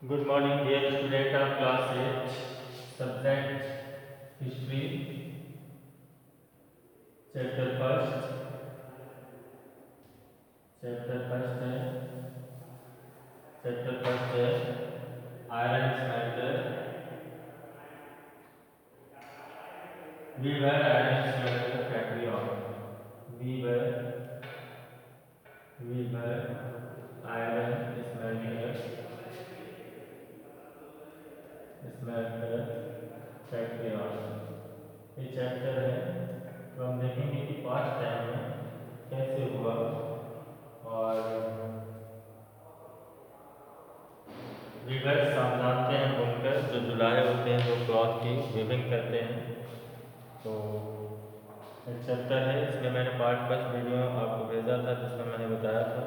Good morning, dear student of class 8, subject history, chapter first. Chapter first है iron smelter. We were iron smelter factory on. We were iron smelter factory on. ये chapter है तो हम देखेंगे कि past time में कैसे हुआ और वीवर्स आप जानते हैं बुनकर जो जुलाहे होते हैं जो क्लॉथ की वीविंग करते हैं। तो एक चैप्टर है, इसमें मैंने पार्ट फर्स्ट वीडियो आपको भेजा था जिसमें मैंने बताया था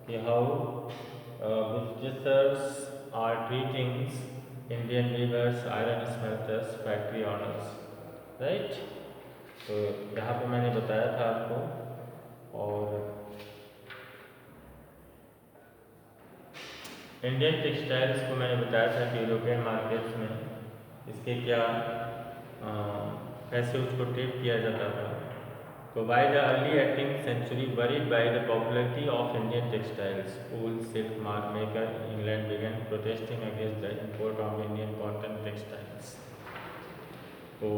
कि how visitors are treating Indian weavers iron smelters factory owners, right. तो यहाँ पे मैंने बताया था आपको। और इंडियन टेक्सटाइल्स को मैंने बताया था कि यूरोपियन मार्केट्स में इसके क्या कैसे उसको ट्रीट किया जाता था। तो by the early 18th century, worried by the popularity of Indian textiles, wool, silk, mark maker, England began protesting against the import of Indian cotton textiles. तो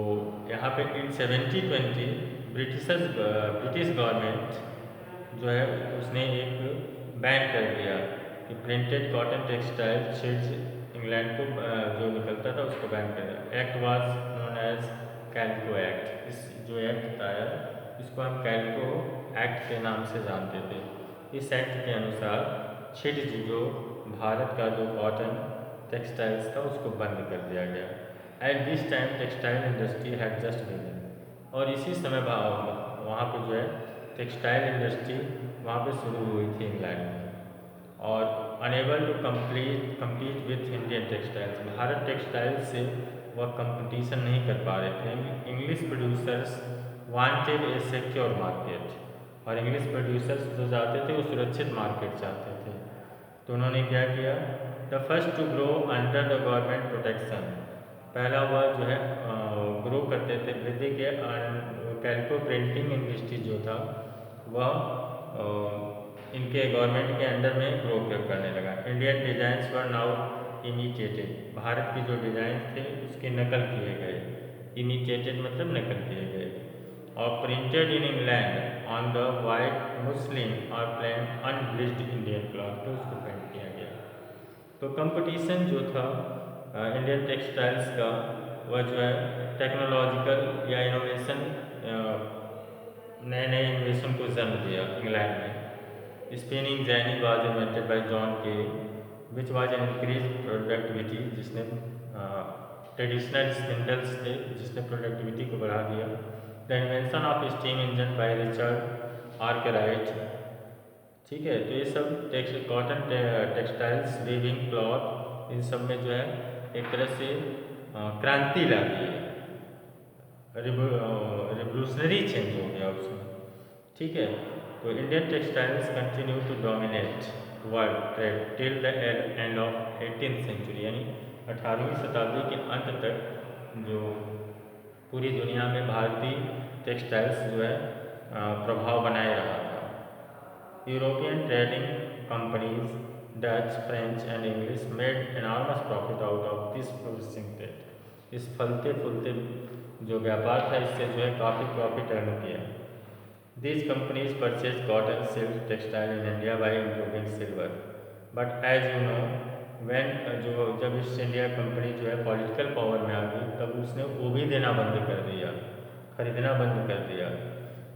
यहाँ पे इन 1720 ब्रिटिश गवर्नमेंट जो है उसने एक बैन कर दिया कि printed cotton textile sheets England को जो निकलता था उसको बैन कर दिया। Act was known as calico act. इस जो एक्ट था इसको हम कैल्को एक्ट के नाम से जानते थे। इस एक्ट के अनुसार शीट्स जो भारत का जो कॉटन टेक्सटाइल्स था उसको बंद कर दिया गया। At this time textile industry had just begin. और इसी समय वहाँ पे जो है टेक्सटाइल इंडस्ट्री वहाँ पे शुरू हुई थी इंग्लैंड में। और unable to compete with Indian textiles, Bharat textile से वह कंपटीशन नहीं कर पा रहे थे। English producers wanted a secure market, और इंग्लिश प्रोड्यूसर्स जो चाहते थे वो सुरक्षित मार्केट चाहते थे। तो उन्होंने क्या किया, the first to grow under the government protection, पहला वह जो है ग्रो करते थे वृद्धि के कैल्को प्रिंटिंग इंडस्ट्री जो था वह इनके गवर्नमेंट के अंडर में ग्रो करने लगा। Indian designs were now imitated, Bharat की जो डिजाइन थे उसकी नकल किए गए। इमिटेटेड मतलब नकल किए गए। और printed in England on the white muslin और प्लेन अनब्लीच्ड इंडियन क्लॉथ पे उसको प्रिंट किया गया। तो कंपटीशन जो था इंडियन टेक्सटाइल्स का वह जो है टेक्नोलॉजिकल या इनोवेशन, नए इनोवेशन को जन्म दिया इंग्लैंड में। Spinning jenny was invented by John Kay which was an increase productivity, जिसने ट्रेडिशनल स्पिंडल्स थे जिसने प्रोडक्टिविटी को बढ़ा दिया। The invention of steam engine by Richard Arkwright, ठीक है। तो ये सब कॉटन टेक्सटाइल्स वीविंग क्लॉथ इन सब में जो है एक तरह से क्रांति ला दी है, रिवोल्यूशनरी चेंज हो गया उसमें, ठीक है। तो Indian textiles continue to dominate world trade till the end of 18th century, यानी 18वीं शताब्दी के अंत तक जो पूरी दुनिया में भारतीय टेक्सटाइल्स जो है प्रभाव बनाए रहा था। European trading companies Dutch, French and English made enormous profit out of this processing trade, इस फलते फूलते जो व्यापार था इससे जो है काफ़ी प्रॉफिट अर्न किया। These companies purchased cotton, silk, textile in India by improving silver. But as you know, when जब ईस्ट इंडिया कंपनी जो है पॉलिटिकल पावर में आ गई तब उसने वो भी देना बंद कर दिया, खरीदना बंद कर दिया।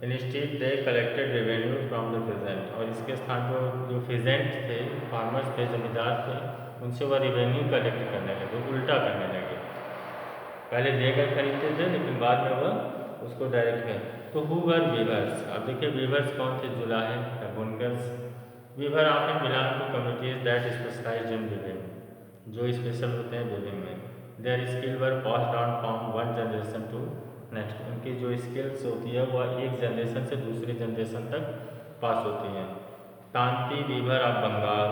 Instead they collected revenue from the peasant, और इसके स्थान पर जो फिजेंट थे, फार्मर्स थे, जमींदार थे, उनसे वह रिवेन्यू कलेक्ट करने लगे, उल्टा करने लगे। पहले देकर खरीदते थे लेकिन बाद में वह उसको डायरेक्ट कर। तो हु वर वीवर्स, अब देखिए वीवर्स कौन थे, जुलाहे या बुनकर्स। Weaver often belong to communities that specialized in weaving, जो स्पेशल होते हैं वीविंग में। Their skill were passed on from one generation to next, उनकी जो स्किल्स होती है वह एक जनरेशन से दूसरी जनरेशन तक पास होती हैं। Tanti weaver of Bengal,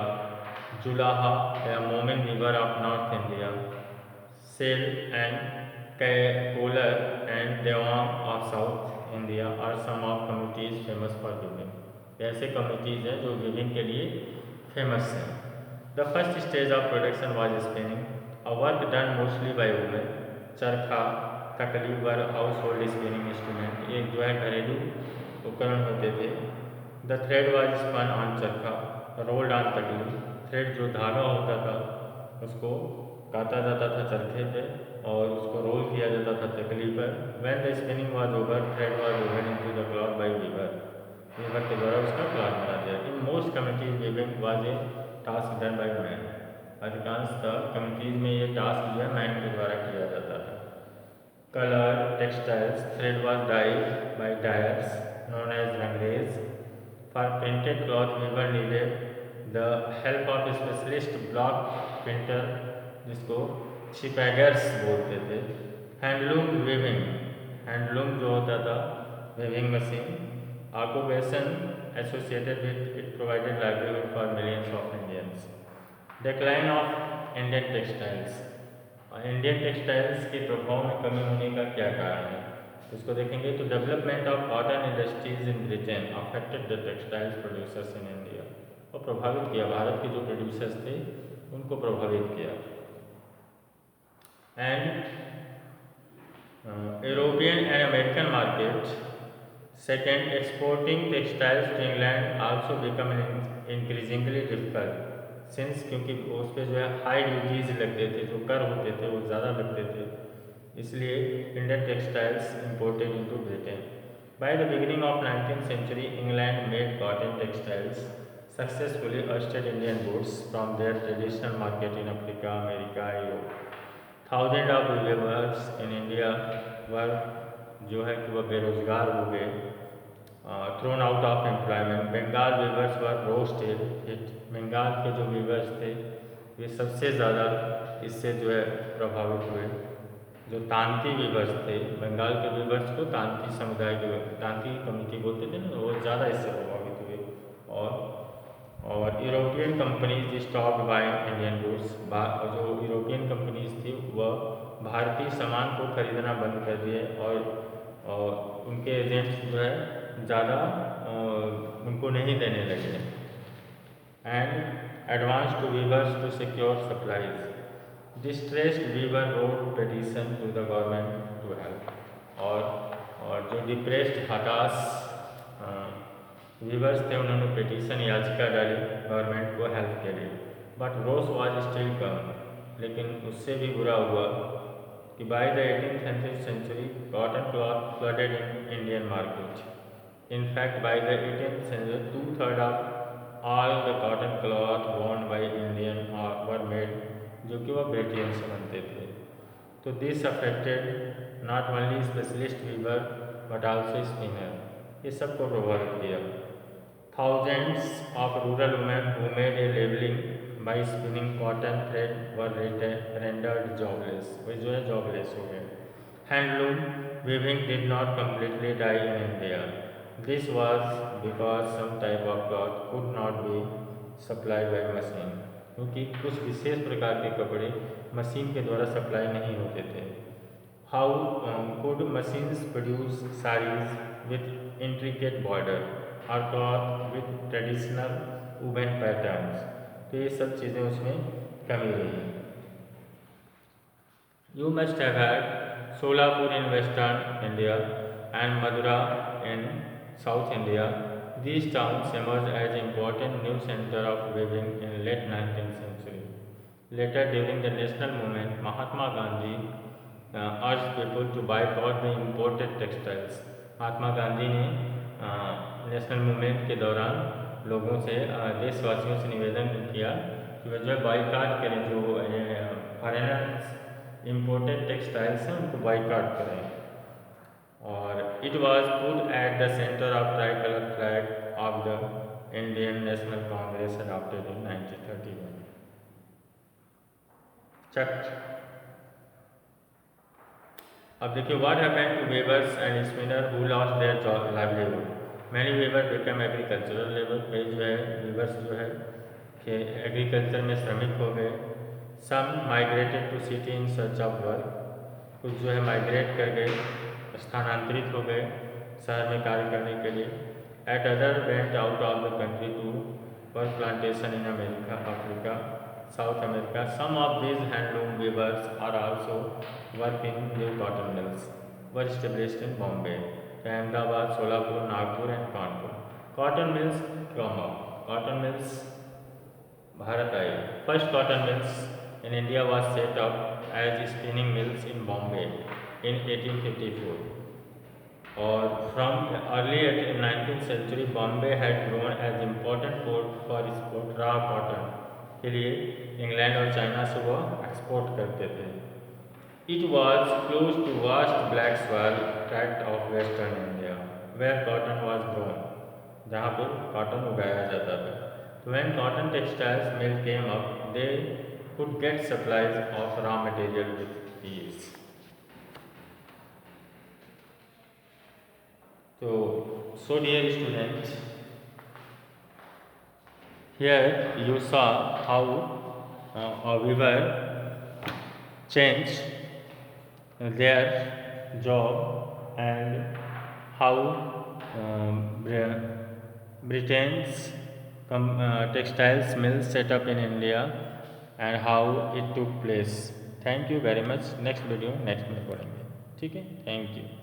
Julaha, a Momin weaver of North India, Sel and Kolar and Devang of South India are some of communities famous for weaving. ऐसे communities हैं जो weaving के लिए famous हैं. The first stage of production was spinning, a work done mostly by women. चरखा, तकली were household spinning instrument. एक जो है घरेलू उपकरण होते थे. The thread was spun on चरखा, rolled on तकली. थ्रेड जो धागा होता था उसको काटा जाता था चरखे पे और उसको रोल किया जाता था तकली पर. When the spinning was over, thread was woven into the cloth by weaver. weaver के द्वारा उसका क्लॉथ बना दिया. In most communities, weaving was a task done by men. अधिकांशतः कम्युनिटीज में ये टास्क जो है मैन के द्वारा किया जाता था. Color, textiles, thread was dyed by dyers known as rangres. For printed cloth, weaver needed the help of a specialist block printer जिसको शिपैगर्स बोलते थे. हैंडलूम वीविंग, हैंडलूम जो होता था weaving machine, occupation associated with it provided livelihood for millions of Indians. Decline of Indian textiles, Indian textiles के प्रभाव में कमी होने का क्या कारण है उसको देखेंगे. तो development of cotton industries in Britain affected the textiles producers in India, और प्रभावित किया, भारत के जो प्रोड्यूसर्स थे उनको प्रभावित किया. And European and American market. Second, exporting textiles to England also become increasingly difficult since, क्योंकि उस पर जो है हाई ड्यूटीज लगते थे, जो कर होते थे वो ज़्यादा लगते थे, इसलिए Indian textiles imported into Britain. By the beginning of 19th century, England made cotton textiles successfully ousted Indian goods from their traditional market in Africa, America, Europe. Thousands of weavers in India were जो है कि वह बेरोजगार हो गए, thrown out of employment. Bengal weavers were roasted hit, Bengal के जो viewers थे वे सबसे ज़्यादा इससे जो है प्रभावित हुए. जो तांती वीवर्स थे, बंगाल के वीवर्स को तांती समुदाय के तांती कम्युनिटी बोलते थे ना, वो ज़्यादा इससे प्रभावित हुए. और European companies stop buying Indian goods, जो यूरोपियन कंपनीज थी वह भारतीय सामान को खरीदना बंद कर दिए और उनके एजेंट्स जो है ज़्यादा उनको नहीं देने लगे. And advance to weavers to secure supplies. Distressed weaver wrote petition to the government to help, और जो डिप्रेस्ड हताश वीवर्स थे उन्होंने पिटीशन याचिका डाली गवर्नमेंट को हेल्प के लिए. But worse was still come, लेकिन उससे भी बुरा हुआ कि by the 18th century cotton cloth flooded in Indian market. In fact by the 18th century 2/3 of all the cotton cloth worn by Indian were made, जो कि वह Britain से बनते थे. तो this affected not only specialist weaver but also spinner, ये सबको प्रभावित किया. Thousands of rural women who made a living by spinning cotton thread were rendered jobless. वे जो है jobless हो गए. Handloom weaving did not completely die in India. This was because some type of cloth could not be supplied by machine. क्योंकि कुछ विशेष प्रकार के कपड़े machine के द्वारा सप्लाई नहीं होते थे. How could machines produce sarees with intricate border और cloth with traditional woven patterns? तो ये सब चीज़ें उसमें कमी रही. You must have had Solapur in Western India and Madura in South India. These towns emerged as important new center of weaving in late 19th century. Later, during the national movement, Mahatma Gandhi urged people to boycott the imported textiles. Mahatma Gandhi ने national movement के दौरान लोगों से देशवासियों से निवेदन किया कि वे जो है बाइकाट करें, जो फॉरेनर्स इम्पोर्टेड टेक्सटाइल्स हैं उनको बाइकाट करें. और it was put at the centre of tricolour flag of the Indian National Congress adopted in 1931. चक. अब देखिए what happened to weavers and spinner who lost their livelihood. Many weaver become agricultural labour पे जो है viewers जो है कि agriculture में श्रमिक हो गए। Some migrated to city in search of work, कुछ जो है माइग्रेट कर गए, स्थानांतरित हो गए शहर में कार्य करने के लिए। At other went out of the country to work plantation in America, Africa, South America. Some of these handloom weavers are also working new cotton mills were established in Bombay, Ahmedabad, Solapur, Nagpur and Kanpur. Cotton mills from up. Cotton mills Bharat I. First cotton mills in India was set up as spinning mills in Bombay in 1854. और from early 19th century Bombay had grown as important port for export raw cotton के लिए England और China से वो export करते थे। It was close to vast black soil tract of western India where cotton was grown, जहाँ पे cotton उगाया जाता था। So when cotton textiles mill came up, they could get supplies of raw material with ease. So dear students, here you saw how a weaver changed their job and how Britain's textiles mill set up in India and how it took place. Thank you very much. Next video next में पढ़ेंगे, ठीक है? Thank you.